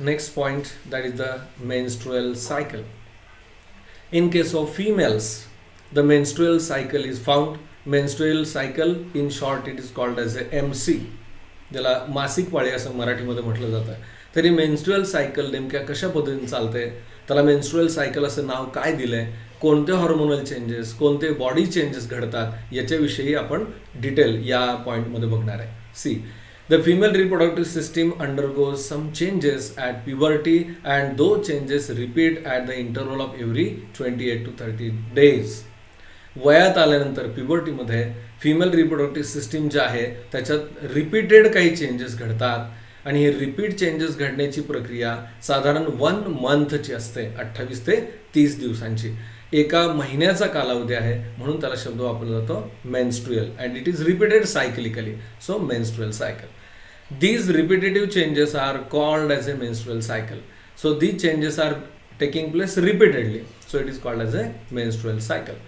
next point, that is the menstrual cycle. In case of females, the menstrual cycle is found. Menstrual cycle, in short, it is called as a MC, ज्याला मासिक पाळी असं मराठीमध्ये म्हटलं जातं. तरी menstrual cycle नेमक्या कशा पद्धतीने चालते, त्याला मेन्स्ट्रुअल सायकल असं नाव काय दिलंय, कोणते हॉर्मोनल चेंजेस, कोणते बॉडी चेंजेस घडतात, याच्याविषयी आपण डिटेल या पॉईंटमध्ये बघणार आहे. See, the female reproductive system undergoes some changes at puberty, and those changes repeat at the interval of every 28 to 30 days. वयात आल्यानंतर प्युबर्टीमध्ये फिमेल रिप्रोडक्टिव्ह सिस्टीम जे आहे त्याच्यात रिपीटेड काही चेंजेस घडतात आणि हे रिपीट चेंजेस घडण्याची प्रक्रिया साधारण 1 मंथची असते, 28 ते 30 दिवसांची. एका महिन्याचा कालावधी आहे, म्हणून त्याला शब्द वापरला जातो menstrual, and it is repeated cyclically. So menstrual cycle. These repetitive changes are called as a menstrual cycle. So these changes are taking place repeatedly. So it is called as a menstrual cycle.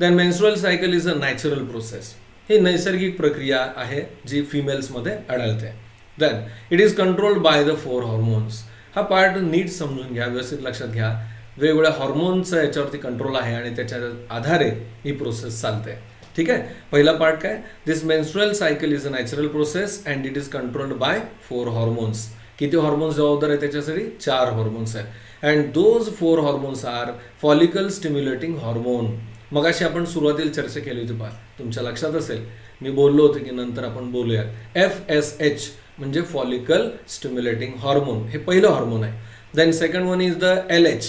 Then menstrual cycle is a natural process. ही नैसर्गिक प्रक्रिया आहे जी फिमेल्समध्ये आढळते. Then it is controlled by the 4 hormones. हा part नीट समजून घ्या, व्यवस्थित लक्षात घ्या. वेगवेगळ्या हॉर्मोनचा याच्यावरती कंट्रोल आहे आणि त्याच्या आधारे ही प्रोसेस चालते. ठीक आहे. पहिला पार्ट काय, this menstrual cycle is a natural process and it is controlled by 4 hormones. किती हॉर्मोन्स जबाबदार आहे त्याच्यासाठी? 4 हॉर्मोन्स आहेत. And those 4 hormones are follicle stimulating hormone. मग अशी आपण सुरुवातीला चर्चा केली होती पहा, तुमच्या लक्षात असेल मी बोललो होतो की नंतर आपण बोलूया. FSH म्हणजे फॉलिकल स्टिम्युलेटिंग हॉर्मोन, हे पहिलं हॉर्मोन आहे. Then second one is the LH,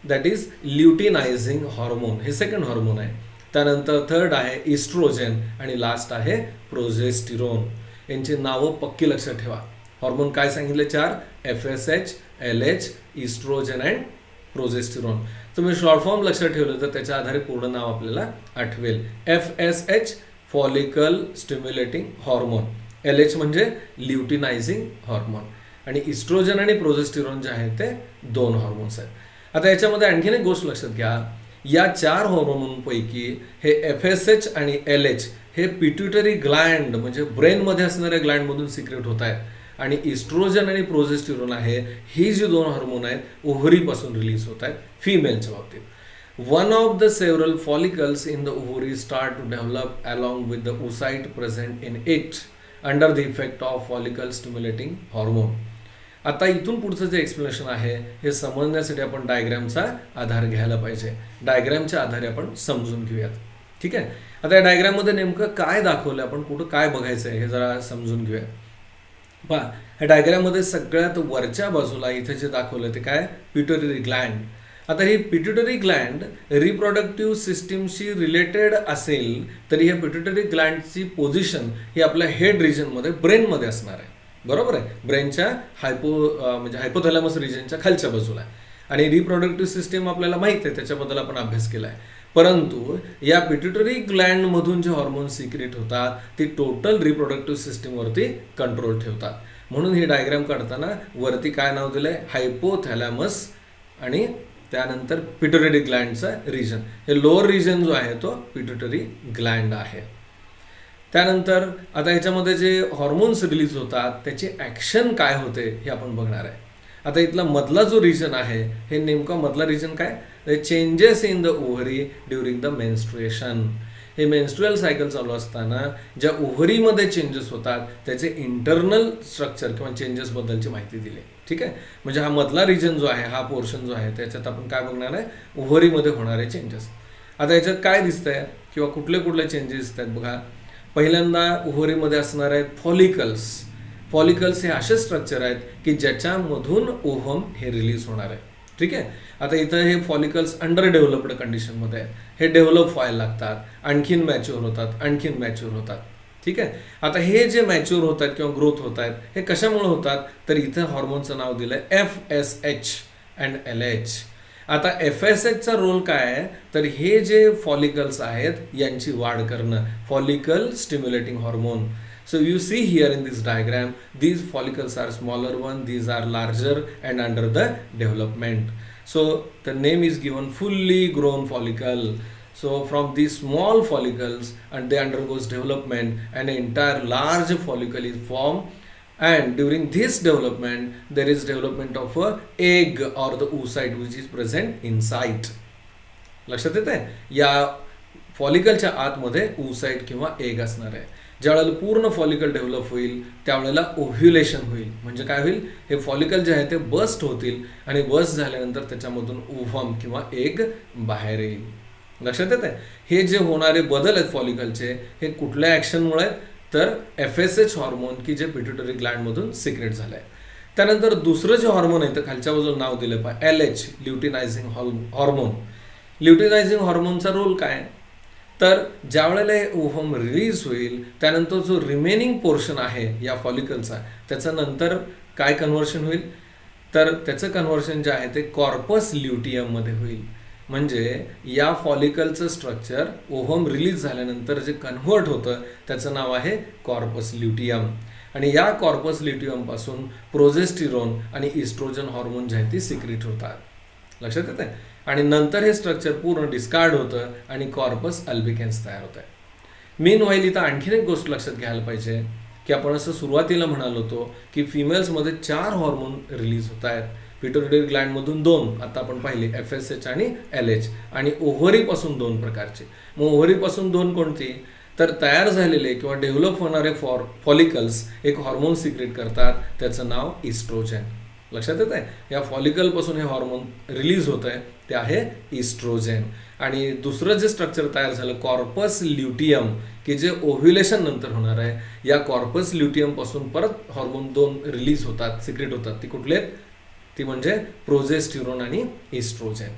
that is luteinizing hormone, हे सेकंड हॉर्मोन आहे. त्यानंतर थर्ड आहे इस्ट्रोजन आणि लास्ट आहे प्रोजेस्टिरोन. यांची नावं पक्की लक्षात ठेवा. हॉर्मोन काय सांगितले? 4, FSH, LH, estrogen and progesterone. तुम्ही शॉर्ट फॉर्म लक्षात ठेवलं तर त्याच्या आधारे पूर्ण नाव आपल्याला आठवेल. FSH follicle stimulating hormone, LH म्हणजे ल्युटिनायझिंग हॉर्मोन, आणि इस्ट्रोजन आणि प्रोजेस्टिरोन जे आहेत ते 2 हॉर्मोन्स आहेत. आता याच्यामध्ये आणखीन एक गोष्ट लक्षात घ्या, या 4 हॉर्मोनपैकी हे FSH आणि LH हे पिट्युटरी ग्लँड म्हणजे ब्रेनमध्ये असणाऱ्या ग्लँडमधून सिक्रेट होत आहेत, आणि इस्ट्रोजन आणि प्रोजेस्टिरोन आहे ही जी 2 हॉर्मोन आहेत ओव्हरीपासून रिलीज होत आहेत फिमेलच्या बाबतीत. One of the several follicles in the ovary start to develop along with the oocyte present in it under the effect of follicle stimulating hormone. आता इथून पुढचं जे एक्सप्लेनेशन आहे हे समजण्यासाठी आपण डायग्रॅमचा आधार घ्यायला पाहिजे. डायग्रॅमच्या आधारे आपण समजून घेऊयात. ठीक आहे. आता या डायग्रॅममध्ये नेमकं काय दाखवलं, आपण कुठं काय बघायचं आहे हे जरा समजून घेऊया. पहा, ह्या डायग्रॅममध्ये सगळ्यात वरच्या बाजूला इथे जे दाखवलं ते काय, पिट्युटरी ग्लँड. आता ही पिट्युटरी ग्लँड रिप्रोडक्टिव्ह सिस्टीमशी रिलेटेड असेल तरी ह्या पिट्युटरी ग्लँडची पोझिशन ही आपल्या हेड रिजनमध्ये ब्रेनमध्ये असणार आहे. बरोबर आहे. ब्रेनच्या म्हणजे हायपोथॅलॅमस रिजनच्या खालच्या बाजूला आहे. आणि रिप्रोडक्टिव्ह सिस्टीम आपल्याला माहिती आहे, त्याच्याबद्दल आपण अभ्यास केला आहे. परंतु या पिट्युटरी ग्लँडमधून जे हॉर्मोन सिक्रेट होतात ती टोटल रिप्रोडक्टिव्ह सिस्टीमवरती कंट्रोल ठेवतात. म्हणून ही डायग्राम काढताना वरती काय नाव दिलंय, हायपोथॅलॅमस, आणि त्यानंतर पिट्युटरी ग्लँडचा रिजन. हे लोअर रिजन जो आहे तो पिट्युटरी ग्लँड आहे. त्यानंतर आता ह्याच्यामध्ये जे हॉर्मोन्स रिलीज होतात त्याची ॲक्शन काय होते हे आपण बघणार आहे. आता इथला मधला जो रिजन आहे हे नेमका मधला रिजन काय, the changes in the ovary during the menstruation. हे मेन्स्ट्रुअल सायकल चालू असताना ज्या ओव्हरीमध्ये चेंजेस होतात त्याचे इंटरनल स्ट्रक्चर किंवा चेंजेसबद्दलची माहिती दिली. ठीक आहे. म्हणजे हा मधला रिजन जो आहे, हा पोर्शन जो आहे त्याच्यात आपण काय बघणार आहे, ओव्हरीमध्ये होणारे चेंजेस. आता याच्यात काय दिसतंय किंवा कुठले कुठले चेंजेस दिसत आहेत बघा. पहिल्यांदा ओव्हरीमध्ये असणार आहेत फॉलिकल्स. फॉलिकल्स हे असे स्ट्रक्चर आहेत की ज्याच्यामधून ओव्हम हे रिलीज होणार आहे. ठीक आहे. आता इथं हे फॉलिकल्स अंडर डेव्हलप्ड कंडिशनमध्ये आहेत, हे डेव्हलप व्हायला लागतात, आणखीन मॅच्युअर होतात, आणखीन मॅच्युअर होतात. ठीक आहे. आता हे जे मॅच्युअर होत आहेत किंवा ग्रोथ होत आहेत हे कशामुळे होतात, तर इथं हॉर्मोनचं नाव दिलं FSH अँड LH. आता FSHचा रोल काय आहे, तर हे जे फॉलिकल्स आहेत यांची वाढ करणं, follicle stimulating hormone. So you see here in this diagram, these follicles are smaller one, these are larger and under the development. So the name is given fully grown follicle. So from these small follicles and they undergoes development, an entire large follicle is formed and during this development there is development of a egg or the oocyte which is present inside. लक्षात येत आहे, या फॉलिकलच्या आतमध्ये oocyte किंवा egg असणार आहे. ज्यावेळेला पूर्ण फॉलिकल डेव्हलप होईल त्यावेळेला ओव्ह्युलेशन होईल. म्हणजे काय होईल, हे फॉलिकल जे आहे ते बस्ट होतील आणि बस्ट झाल्यानंतर त्याच्यामधून ओव्हम किंवा एग बाहेर येईल. लक्षात येत आहे, हे जे होणारे बदल आहेत फॉलिकलचे हे कुठल्या ॲक्शनमुळे आहेत, तर FSH हॉर्मोन की जे पिट्युटरी ग्लँडमधून सिक्रेट झालं आहे. त्यानंतर दुसरं जे हॉर्मोन आहे तर खालच्या बाजूला नाव दिलं पाहिजे LH ल्युटिनायझिंग हॉर्मोन. ल्युटिनायझिंग हॉर्मोनचा रोल काय, तर ज्या वेळेला हे ओव्हम रिलीज होईल त्यानंतर जो रिमेनिंग पोर्शन आहे या फॉलिकलचा त्याचं नंतर काय कन्व्हर्शन होईल, तर त्याचं कन्व्हर्शन जे आहे ते कॉर्पस ल्युटियममध्ये होईल. म्हणजे या फॉलिकलचं स्ट्रक्चर ओव्हम रिलीज झाल्यानंतर जे कन्व्हर्ट होतं त्याचं नाव आहे कॉर्पस ल्युटियम. आणि या कॉर्पस ल्युटियमपासून प्रोजेस्टिरॉन आणि इस्ट्रोजन हॉर्मोन जे आहे ते सिक्रेट होतात. लक्षात येत आहे, आणि नंतर हे स्ट्रक्चर पूर्ण डिस्कार्ड होतं आणि कॉर्पस अल्बिकन्स तयार होत आहे. मीन व्हाईल इथं आणखीन एक गोष्ट लक्षात घ्यायला पाहिजे की आपण असं सुरुवातीला म्हणालो होतो की फिमेल्समध्ये 4 हॉर्मोन रिलीज होत आहेत. पिट्युटरी ग्लँडमधून 2 आता आपण पाहिले FSH आणि LH, आणि ओव्हरीपासून 2 प्रकारचे. मग ओव्हरीपासून 2 कोणती, तर तयार झालेले किंवा डेव्हलप होणारे फॉलिकल्स एक हॉर्मोन सिक्रेट करतात त्याचं नाव इस्ट्रोजन. लक्षात येत आहे, या फॉलिकलपासून हे हॉर्मोन रिलीज होत आहे ते आहे इस्ट्रोजन. आणि दुसरं जे स्ट्रक्चर तयार झालं कॉर्पस ल्युटियम की जे ओव्ह्युलेशन नंतर होणार आहे, या कॉर्पस ल्युटियमपासून परत हॉर्मोन 2 रिलीज होतात, सिक्रेट होतात. ती कुठले आहेत, ती म्हणजे प्रोजेस्टिरॉन आणि इस्ट्रोजन.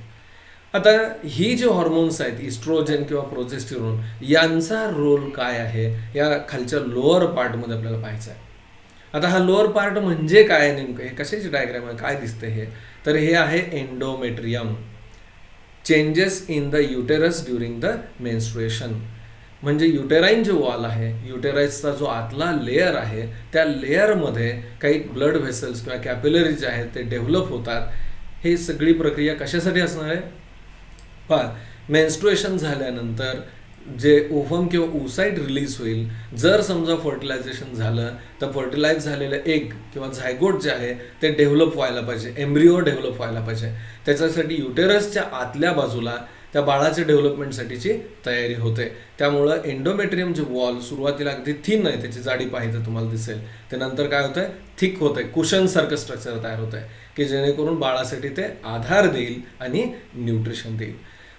आता ही जे हॉर्मोन्स आहेत इस्ट्रोजन किंवा प्रोजेस्टिरॉन यांचा रोल काय आहे या खालच्या लोअर पार्टमध्ये आपल्याला पाहायचं आहे. आता हा लोअर पार्ट म्हणजे काय नेमकं, हे कशाची डायग्राम आहे, काय दिसते हे, तर हे आहे endometrium. Changes in the uterus during the menstruation. म्हणजे युटेराईन जे वॉल आहे, युटेराईसचा जो आतला लेअर आहे त्या लेअरमध्ये काही ब्लड व्हेसल्स किंवा कॅपिलरी जे आहेत ते डेव्हलप होतात. ही सगळी प्रक्रिया कशासाठी असणार आहे, पहा मेन्स्ट्रुएशन झाल्यानंतर जे ओव्हम किंवा oocyte रिलीज होईल, जर समजा फर्टिलायझेशन झालं तर फर्टिलाइज झालेलं एग किंवा झायगोट जे आहे ते डेव्हलप व्हायला पाहिजे, एम्ब्रिओ डेव्हलप व्हायला पाहिजे. त्याच्यासाठी युटेरसच्या आतल्या बाजूला त्या बाळाच्या डेव्हलपमेंटसाठीची तयारी होते. त्यामुळं एंडोमेट्रियम जे वॉल सुरुवातीला अगदी थिन आहे, त्याची जाडी पाहिजे तुम्हाला दिसेल, ते नंतर काय होतंय थिक होत आहे, कुशनसारखं स्ट्रक्चर तयार होत आहे की जेणेकरून बाळासाठी ते आधार देईल आणि न्यूट्रिशन देईल.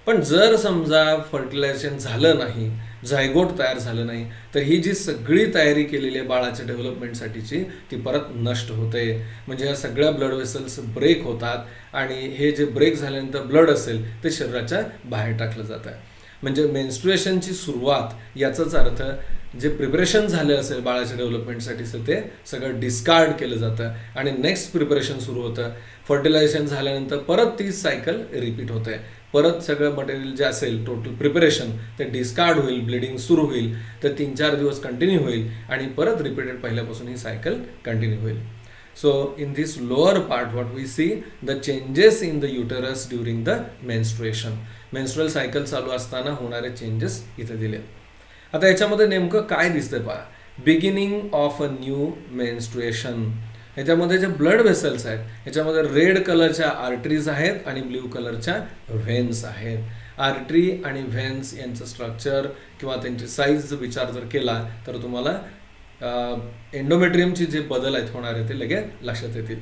पण जर समजा फर्टिलायझेशन झालं नाही, झायगोट तयार झालं नाही, तर ही जी सगळी तयारी केलेली आहे बाळाच्या डेव्हलपमेंटसाठीची ती परत नष्ट होते. म्हणजे या सगळ्या ब्लड वेसल्स ब्रेक होतात आणि हे जे ब्रेक झाल्यानंतर ब्लड असेल ते शरीराच्या बाहेर टाकलं जातं. म्हणजे मेन्स्ट्रुएशनची सुरुवात याचाच अर्थ जे प्रिपरेशन झाले असेल बाळाच्या डेव्हलपमेंटसाठी ते सगळं डिस्कार्ड केलं जातं आणि नेक्स्ट प्रिपरेशन सुरू होतं. फर्टिलायझेशन झाल्यानंतर परत तीच सायकल रिपीट होते. परत सगळं मटेरियल जे असेल टोटल प्रिपरेशन ते डिस्कार्ड होईल, ब्लिडिंग सुरू होईल, तर 3-4 दिवस कंटिन्यू होईल आणि परत रिपीटेड पहिल्यापासून ही सायकल कंटिन्यू होईल. So in this lower part what we see the changes in the uterus during the menstruation. Menstrual cycle चालू असताना होणारे चेंजेस इथे दिले. आता याच्यामध्ये नेमकं काय दिसतंय पहा, beginning of a new menstruation. ह्याच्यामध्ये जे ब्लड व्हेसल्स आहेत ह्याच्यामध्ये रेड कलरच्या आर्टरीज आहेत आणि ब्ल्यू कलरच्या व्हेन्स आहेत. आर्टरी आणि व्हेन्स यांचं स्ट्रक्चर किंवा त्यांची साईज विचार जर केला तर तुम्हाला एंडोमेट्रियमचे जे बदल आहेत होणारे ते लगेच लक्षात येतील.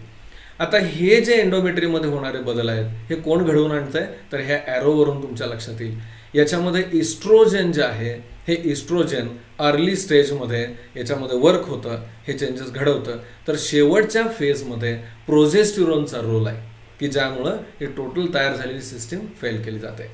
आता हे जे एंडोमेट्रियममध्ये होणारे बदल आहेत हे कोण घडवून आणतंय, तर ह्या ॲरोवरून तुमच्या लक्षात येईल. याच्यामध्ये इस्ट्रोजन जे आहे हे इस्ट्रोजन अर्ली स्टेजमध्ये याच्यामध्ये वर्क होतं, हे चेंजेस घडवतं. तर शेवटच्या फेजमध्ये प्रोजेस्टिरॉनचा रोल आहे की ज्यामुळं हे टोटल तयार झालेली सिस्टीम फेल केली जाते.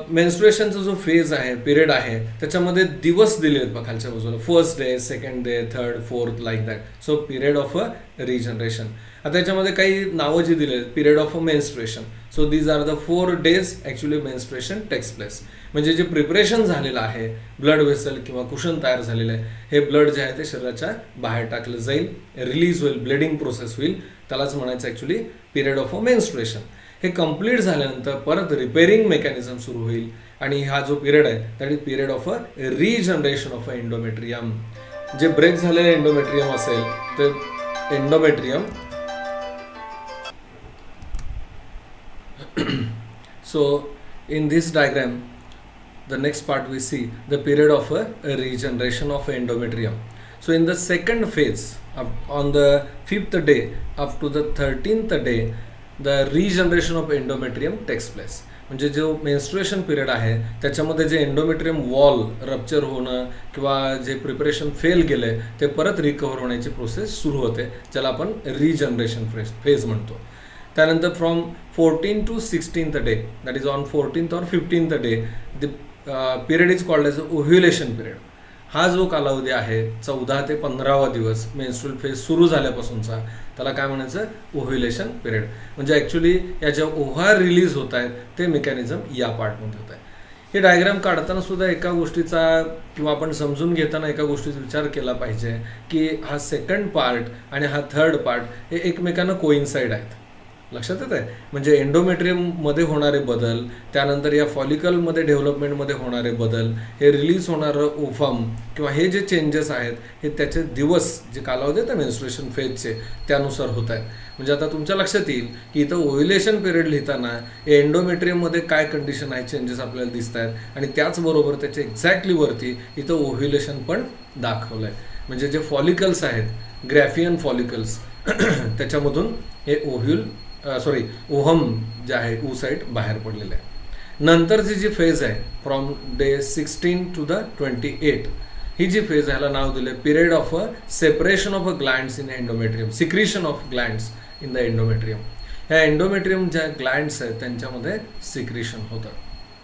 मेन्स्ट्रुएशनचा जो फेज आहे, पिरियड आहे, त्याच्यामध्ये दिवस दिले आहेत खालच्या बाजूला, 1st day, 2nd day, 3rd, 4th like that. So period of a regeneration. आता याच्यामध्ये काही नावं जी दिली आहेत, period of a menstruation. So these are the 4 days actually menstruation takes place. म्हणजे जे प्रिपरेशन झालेलं आहे, ब्लड व्हेसल किंवा कुशन तयार झालेलं आहे, हे ब्लड जे आहे ते शरीराच्या बाहेर टाकलं जाईल, रिलीज होईल, ब्लिडिंग प्रोसेस होईल, त्यालाच म्हणायचं actually period of a menstruation. हे कंप्लीट झाल्यानंतर परत रिपेरिंग मेकॅनिझम सुरू होईल आणि हा जो पिरियड आहे त्याने period of a regeneration of a endometrium. जे ब्रेक झालेलं एंडोमेट्रियम असेल तर endometrium so in this diagram the next part we see the period of a regeneration of endometrium. So in the second phase on the 5th day up to the 13th day the regeneration of endometrium takes place. म्हणजे जो menstruation period आहे त्याच्यामध्ये जे endometrium wall rupture होणं किंवा जे preparation fail गेले ते परत रिकवर होण्याची प्रोसेस सुरू होते, ज्याला आपण रिजनरेशन फेज म्हणतो. त्यानंतर from 14 to 16th day, that is on 14th or 15th day, the period is called as ovulation period. हा जो कालावधी आहे 14 ते 15वा दिवस मेन्स्ट्रुअल फेज सुरू झाल्यापासूनचा, त्याला काय म्हणायचं, ओव्ह्युलेशन पिरियड. म्हणजे ॲक्च्युली या ज्या ओव्हा रिलीज होत आहेत ते मेकॅनिझम या पार्टमध्ये होत आहे. हे डायग्राम काढताना सुद्धा एका गोष्टीचा किंवा आपण समजून घेताना एका गोष्टीचा विचार केला पाहिजे की हा सेकंड पार्ट आणि हा थर्ड पार्ट हे एकमेकांना कोइन्साइड आहेत. लक्षात येत आहे. म्हणजे एंडोमेट्रियममध्ये होणारे बदल, त्यानंतर या फॉलिकलमध्ये डेव्हलपमेंटमध्ये होणारे बदल, हे रिलीज होणारं ओव्हम किंवा हे जे चेंजेस आहेत हे त्याचे दिवस जे कालावधी आहेत मेन्स्ट्रुएशन फेजचे त्यानुसार होत आहेत. म्हणजे आता तुमच्या लक्षात येईल की इथं ओव्ह्युलेशन पिरियड लिहिताना एंडोमेट्रियममध्ये काय कंडिशन आहे, चेंजेस आपल्याला दिसत आहेत आणि त्याचबरोबर त्याच्या एक्झॅक्टली वरती इथं ओव्ह्युलेशन पण दाखवलं आहे. म्हणजे जे फॉलिकल्स आहेत, ग्रॅफियन फॉलिकल्स, त्याच्यामधून हे ओव्हम जे आहे oocyte बाहेर पडलेलं आहे. नंतरची जी फेज आहे फ्रॉम डे 16 to the 28, ही जी फेज आहे ह्याला नाव दिलं period of a separation of a glands in endometrium, secretion of glands in the endometrium. ह्या एंडोमेट्रियम ज्या ग्लँड्स आहेत त्यांच्यामध्ये सिक्रिशन होतं.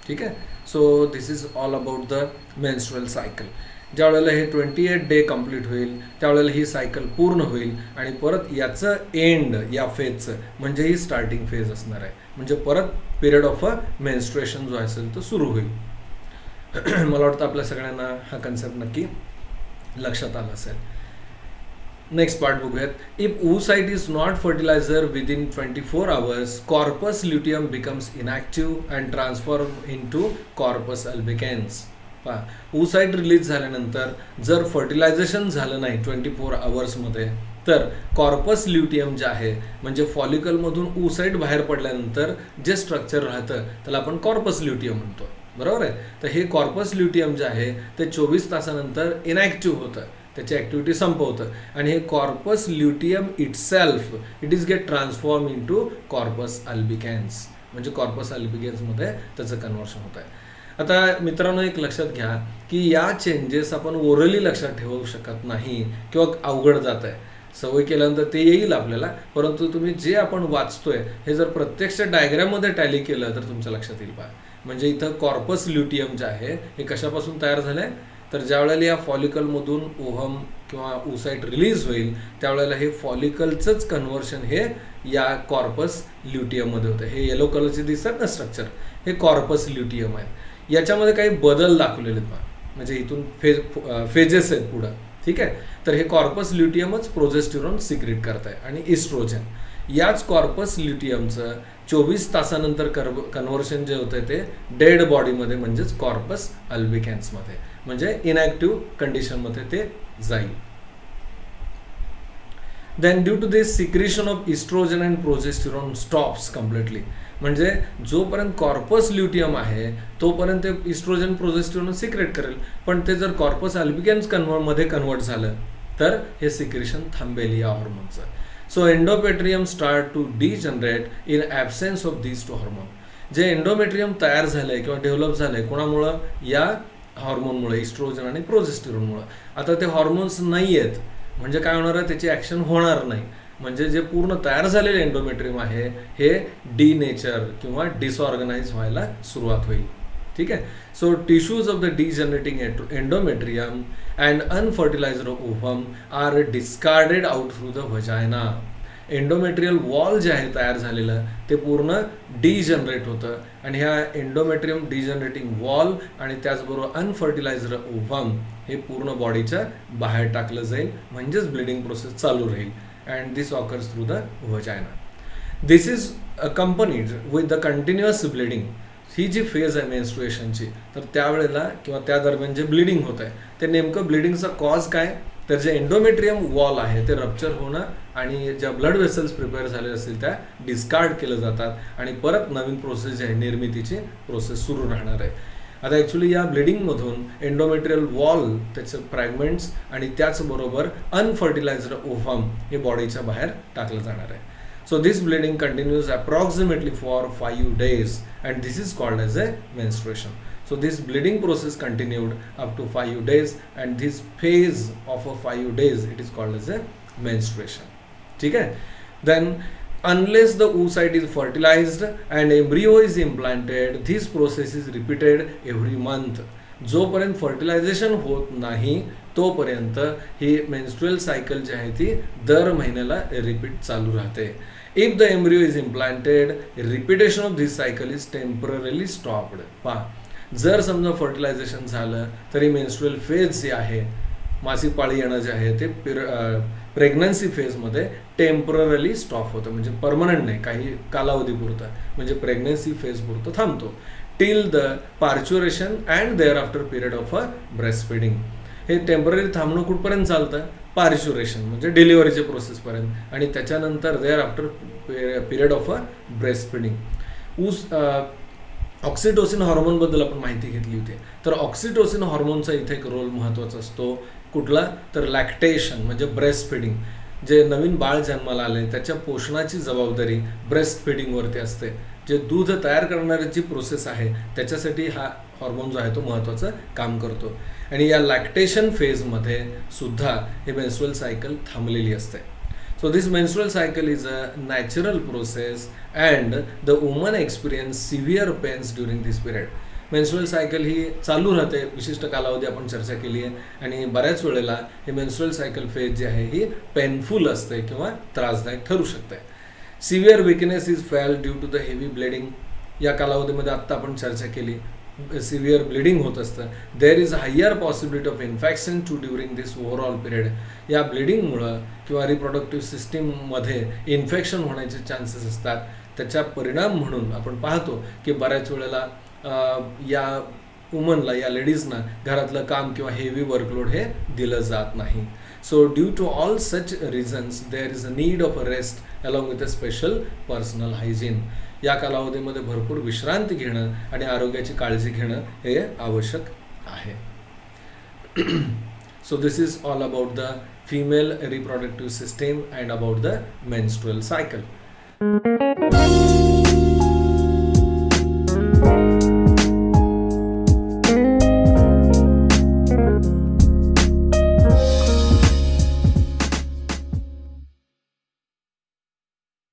ठीक आहे. So this is all about the menstrual cycle. ज्या वेळेला हे 28 डे कंप्लीट होईल त्यावेळेला ही सायकल पूर्ण होईल आणि परत याचं एंड या फेजचं म्हणजे ही स्टार्टिंग फेज असणार आहे. म्हणजे परत पिरियड ऑफ अ मेन्स्ट्रुएशन जो असेल तो सुरू होईल. मला वाटतं आपल्या सगळ्यांना हा कन्सेप्ट नक्की लक्षात आला असेल. नेक्स्ट पार्ट बघूयात. If oocyte is not fertilizer within 24 hours, corpus luteum becomes inactive and transform into corpus albicans. oocyte release झाल्यानंतर जर फर्टिलायझेशन झालं नाही 24 hours तर कॉर्पस ल्युटियम जे आहे म्हणजे फॉलिकलमधून oocyte बाहेर पडल्यानंतर जे स्ट्रक्चर राहतं त्याला आपण कॉर्पस ल्युटियम म्हणतो. बरोबर आहे. तर हे कॉर्पस ल्युटियम जे आहे ते 24 तासानंतर इनॅक्टिव्ह होतं, त्याची ॲक्टिव्हिटी संपवतं आणि हे corpus luteum itself it is get transform into corpus albicans. म्हणजे कॉर्पस अल्बिकॅन्समध्ये त्याचं कन्व्हर्शन होत आहे. आता मित्रांनो एक लक्षात घ्या की या चेंजेस आपण ओरली लक्षात ठेवू शकत नाही किंवा अवघड जात आहे. सवय केल्यानंतर ते येईल आपल्याला, परंतु तुम्ही जे आपण वाचतोय हे जर प्रत्यक्ष डायग्राममध्ये टॅली केलं तर तुमच्या लक्षात येईल. पहा म्हणजे इथं कॉर्पस ल्युटियम जे आहे हे कशापासून तयार झालं आहे, तर ज्या वेळेला या फॉलिकलमधून ओव्हम किंवा oocyte रिलीज होईल त्यावेळेला हे फॉलिकलचंच कन्व्हर्शन हे या कॉर्पस ल्युटियममध्ये होतं. हे येलो कलरचे दिसतात ना स्ट्रक्चर, हे कॉर्पस ल्युटियम आहे. याच्यामध्ये काही बदल दाखवलेले आहेत म्हणजे इथून फेजेस आहेत पुढं. ठीक आहे. तर हे कॉर्पस ल्युटियमच प्रोजेस्टेरॉन सिक्रेट करत आहे आणि इस्ट्रोजन. याच कॉर्पस ल्युटियमचं 24 तासानंतर कन्व्हर्शन जे होतं ते डेड बॉडीमध्ये म्हणजेच कॉर्पस अल्बिकॅन्समध्ये म्हणजे इनॅक्टिव्ह कंडिशनमध्ये ते जाईल. Then due to this secretion of estrogen and progesterone stops completely. म्हणजे जोपर्यंत कॉर्पस ल्युटियम आहे तोपर्यंत इस्ट्रोजन प्रोजेस्टेरॉन सिक्रेट करेल, पण ते जर कॉर्पस अल्बिकॅन्स मध्ये कन्वर्ट झालं तर हे सिक्रेशन थांबेल या हॉर्मोनचं. So endometrium start to degenerate in absence of these two hormone. जे एंडोमेट्रियम तयार झालंय किंवा डेव्हलप झालंय कोणामुळं, या हॉर्मोनमुळे, इस्ट्रोजन आणि प्रोजेस्टेरॉनमुळं. आता ते हॉर्मोन्स नाही आहेत म्हणजे काय होणार आहे, त्याची ॲक्शन होणार नाही. म्हणजे जे पूर्ण तयार झालेले एंडोमेट्रियम आहे हे डिनेचर किंवा डिसऑर्गनाइज व्हायला सुरुवात होईल. ठीक आहे. So tissues of the degenerating endometrium and unfertilizer ovum are discarded out through the vagina. Endometrial wall जे आहे तयार झालेलं ते पूर्ण डिजनरेट होतं आणि ह्या एंडोमेट्रियम डिजनरेटिंग वॉल आणि त्याचबरोबर अनफर्टिलायझर ओव्हम हे पूर्ण बॉडीच्या बाहेर टाकलं जाईल म्हणजेच ब्लिडिंग प्रोसेस चालू राहील. And this occurs through the vagina. This is accompanied with the continuous bleeding. ही जी फेज आहे मेन्स्ट्रुएशनची तर त्यावेळेला किंवा त्या दरम्यान जे ब्लिडिंग होत आहे ते नेमकं ब्लिडिंगचा कॉज काय तर जे एंडोमेट्रियम वॉल आहे ते रप्चर होणं आणि ज्या ब्लड वेसल्स प्रिपेअर झाले असतील त्या डिस्कार्ड केलं जातात आणि परत नवीन प्रोसेस जी आहे निर्मितीची प्रोसेस सुरू राहणार आहे. आता ॲक्च्युली या ब्लिडिंगमधून एंडोमेट्रियल वॉल त्याचे फ्रॅगमेंट्स आणि त्याचबरोबर अनफर्टिलायझड ओव्हम हे बॉडीच्या बाहेर टाकलं जाणार आहे. So this bleeding continues approximately for 5 days and this is called as a menstruation. So this bleeding process continued up to 5 days and this phase of a 5 days it is called as a menstruation. ठीक है? Then unless the oocyte is fertilized and embryo is implanted, this process is repeated every month. जोपर्यंत fertilisation होत नाही तोपर्यंत ही menstrual cycle जी आहे ती दर महिन्याला रिपीट चालू राहते. If the embryo is implanted, repetition of this cycle is temporarily stopped. पहा, जर समजा फर्टिलायझेशन झालं तरी मेन्स्ट्रुअल फेज जे आहे, मासिक पाळी येणं जे आहे ते प्रेग्नन्सी फेजमध्ये टेम्पररीली स्टॉप होतं, म्हणजे परमनंट नाही, काही कालावधीपुरतं, म्हणजे प्रेग्नन्सी फेज पुरतं थांबतो. Till the parturition and thereafter period of a breast feeding. हे टेम्पररी थांबणं कुठपर्यंत चालतं? पार्च्युरेशन म्हणजे डिलिव्हरीच्या प्रोसेसपर्यंत आणि त्याच्यानंतर thereafter period of a breast feeding. Oxytocin हॉर्मोनबद्दल आपण माहिती घेतली होती. तर ऑक्सिटोसिन हॉर्मोनचा इथे एक रोल महत्त्वाचा असतो. कुठला? तर लॅक्टेशन म्हणजे ब्रेस्ट फिडिंग. जे नवीन बाळ जन्माला आले त्याच्या पोषणाची जबाबदारी ब्रेस्ट फिडिंगवरती असते. जे दूध तयार करणारी जी प्रोसेस आहे त्याच्यासाठी हा हॉर्मोन जो आहे तो महत्त्वाचं काम करतो. आणि या लॅक्टेशन फेजमध्ये सुद्धा हे मेन्स्ट्रुअल सायकल थांबलेली असते. So this menstrual cycle is a natural process and the woman experience severe pains during this period. Menstrual cycle ही चालू राहते, विशिष्ट कालावधी आपण चर्चा केली आहे आणि बऱ्याच वेळेला हे मेन्स्ट्रुअल सायकल फेज जी आहे ही पेनफुल असते किंवा त्रासदायक ठरू शकते. Severe weakness is felt due to the heavy bleeding. या कालावधीमध्ये आत्ता आपण चर्चा केली, सिव्हिअर ब्लिडिंग होत असतं. There is higher possibility of infection too during this overall period. या ब्लिडिंगमुळं किंवा रिप्रोडक्टिव्ह सिस्टीममध्ये इन्फेक्शन होण्याचे चान्सेस असतात. त्याचा परिणाम म्हणून आपण पाहतो की बऱ्याच वेळेला या वुमनला, या लेडीजना घरातलं काम किंवा हेवी वर्कलोड हे दिलं जात नाही. So due to all such reasons there is a need of a rest along with a special personal hygiene. या कालावधीमध्ये भरपूर विश्रांती घेणं आणि आरोग्याची काळजी घेणं हे आवश्यक आहे. So this is all about the female reproductive system and about the menstrual cycle.